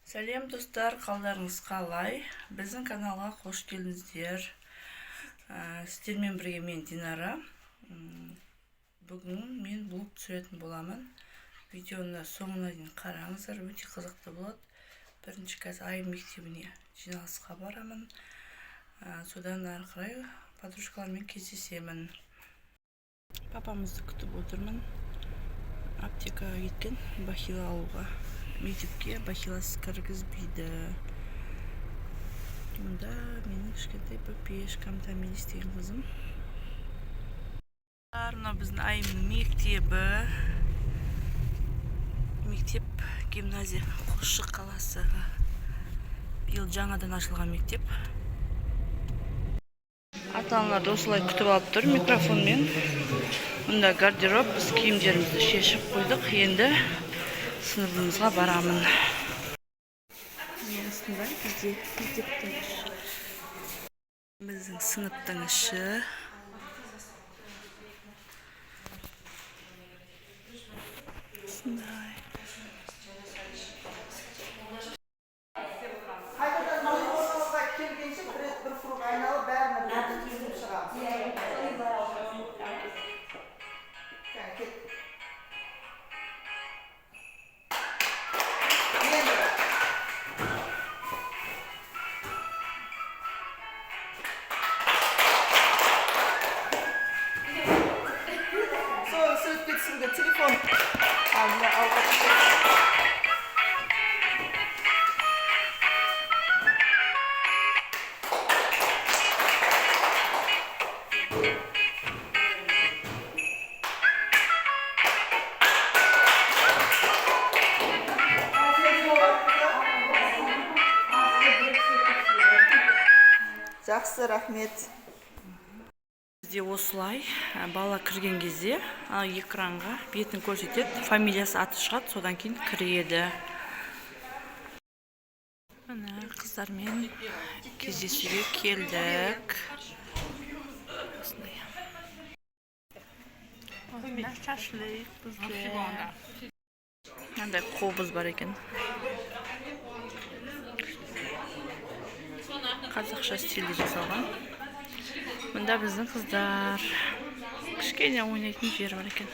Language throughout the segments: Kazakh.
Сәлем достар, қалдарыңыз қалай? Біздің каналға қош келдіңіздер. Сіздермен бірге мен Динара. Бүгін мен блог түсіретін боламын. Видеоны соңына дейін қараңыздар, өте қызықты болады. Бірінші қазір айым мектебіне жиналысқа барамын. Содан ары қарай подружкалармен кездесемін. Папамызды күтіп отырмын. Аптекаға кеткен бахила алуға. Мектепке бахиласыз кіргізбейді. Мұнда менің кішкентай пешкам Тамилис деген қызым. Мына біздің айымның мектебі. Мектеп гимназия Қосшы қаласы. Биыл жаңадан ашылған мектеп. Ата-аналарды осылай күтіп алып тұр микрофонмен. Мұнда гардероб, біз киімдерімізді шешіп қойдық. Енді сыныбымызға барамын. Осындай бізде мектептің іші. Біздің сыныптың іші. Осындай. Telefon ağzına жақсы, рахмет. Бізде осылай бала кірген кезде экранға бетін көрсетеді, фамилиясы аты шығады, содан кейін кіреді. Мына қыздармен кездесуге келдік. Шашлык бізде. Мынандай қобыз бар екен. Қазақша стильде жасалған. Мұнда біздің қыздар кішкене ойнайтын жер бар екен.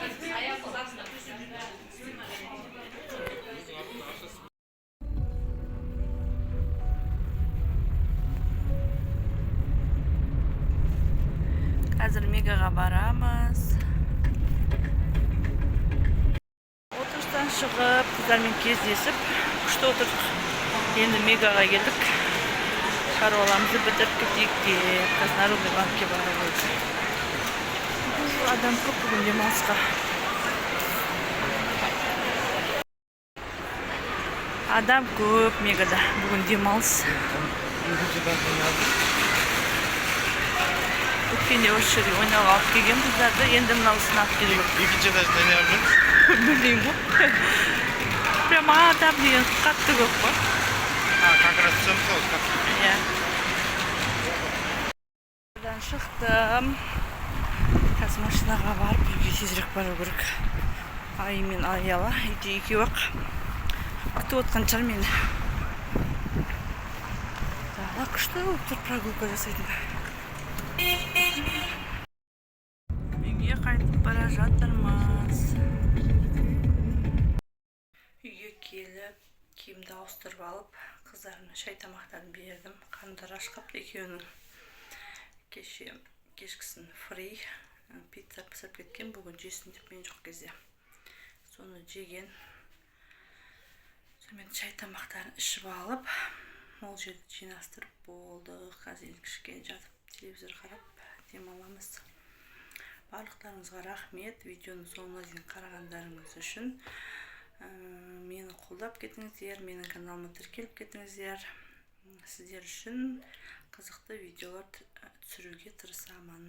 Қазір Мегаға барамыз. Отырыстан шығып, қыздармен кездесіп, күшті отырдық. Енді Мегаға келдік. Шаруаламызды бітіріп кетейік деп, Краснорудный банкке барып. Адам көп бүгін демалысқа. Адам көп Мегада бүгін демалыс. Өткенде осы жерге ойнауға алып келген қыздарды, енді мынаусыны алып келдік. Екінші этажда не бар? Білмеймін ғой. Прямо адам деген қатты көп қой. Как раз в центре остался. Buradan шықтым. Қазір машинаға барып, үйге тезірек бару керек. Ай мен Аяла, екеуі күтіп отқан шығар мені. Күшті болып тұр прогулка жасайтын. Үйге қайтып бара жатырмыз. Үйге келіп, киімді ауыстырып алып, қыздарына шай тамақтарын бердім. Қандар ашқапты екеуінің. Кешкісін фри пицца пісіріп кеткен, бүгін жесін деп мен жоқ кезде. Соны жеген. Сонымен шай тамақтарын ішіп алып, ол жерді жинастырып болды. Қазір кішкене жатып, телевизор қарап демаламыз. Барлықтарыңызға рахмет. Видеоны соңына дейін қарағандарыңыз үшін. Мені қолдап кетіңіздер, менің каналыма тіркеліп кетіңіздер. Сіздер үшін қызықты видеолар түсіруге тырысамын.